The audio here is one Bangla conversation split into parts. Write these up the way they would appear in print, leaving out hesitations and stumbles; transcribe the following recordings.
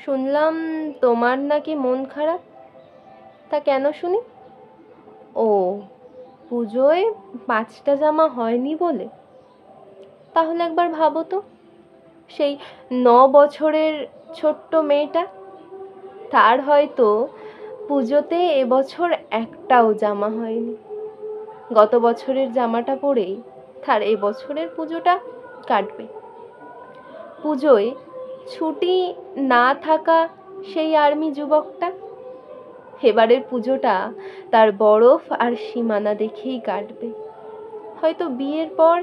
শুনলাম তোমার নাকি মন খারাপ। তা কেন শুনি? ও, পুজোয় 5টা জামা হয়নি বলে? তাহলে একবার ভাবো তো, সেই 9 বছরের ছোট্ট মেয়েটা, তার হয়তো পুজোতে এবছর একটাও জামা হয়নি। গত বছরের জামাটা পরেই তার এবছরের পুজোটা কাটবে। পুজোয় ছুটি না থাকা সেই আর্মি যুবকটা এবারের পুজোটা তার বরফ আর সীমানা দেখেই কাটবে। হয়তো বিয়ের পর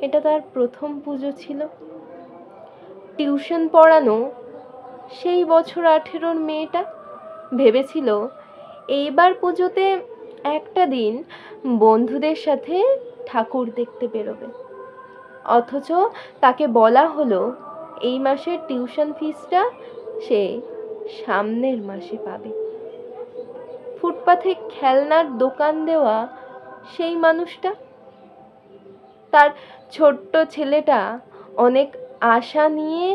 এটা তার প্রথম পুজো ছিল। টিউশন পড়ানো সেই বছর 18-র মেয়েটা ভেবেছিল এইবার পুজোতে একটা দিন বন্ধুদের সাথে ঠাকুর দেখতে বেরোবে, অথচ তাকে বলা হলো এই মাসের টিউশন ফিসটা সে সামনের মাসে পাবে। ফুটপাথে খেলনার দোকান দেওয়া সেই মানুষটা, তার ছোট্ট ছেলেটা অনেক আশা নিয়ে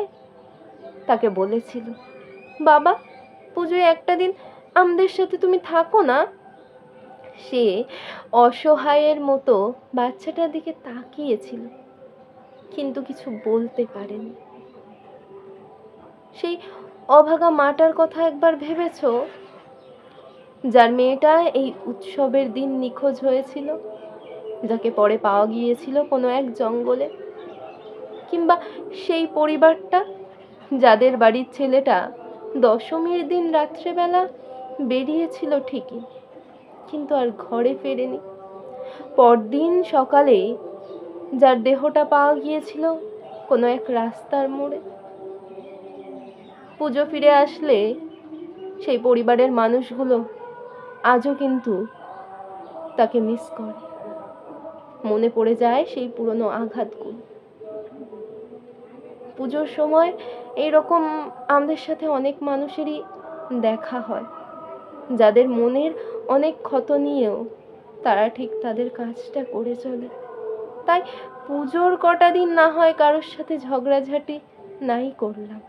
তাকে বলেছিল, বাবা পুজোয় একটা দিন আমাদের সাথে তুমি থাকো না। সে অসহায়ের মতো বাচ্চাটার দিকে তাকিয়েছিল, কিন্তু কিছু বলতে পারেনি। সেই অভাগা মাটার কথা একবার ভেবেছো, যার মেয়েটা এই উৎসবের দিন নিখোঁজ হয়েছিল, যাকে পরে পাওয়া গিয়েছিল কোনো এক জঙ্গলে? কিংবা সেই পরিবারটা যাদের বাড়ির ছেলেটা দশমীর দিন রাত্রেবেলা বেরিয়েছিল ঠিকই, কিন্তু আর ঘরে ফেরেনি? পরদিন সকালে যার দেহটা পাওয়া গিয়েছিল কোনো এক রাস্তার মোড়ে? পুজো ফিরে আসলে সেই পরিবারের মানুষগুলো আজও কিন্তু তাকে মিস করে, মনে পড়ে যায় সেই পুরনো আঘাতগুলো। পুজোর সময় এইরকম আমাদের সাথে অনেক মানুষেরই দেখা হয়, যাদের মনের অনেক ক্ষত নিয়েও তারা ঠিক তাদের কাজটা করে চলে। তাই পুজোর কটা দিন না হয় কারোর সাথে ঝগড়াঝাটি নাই করলাম,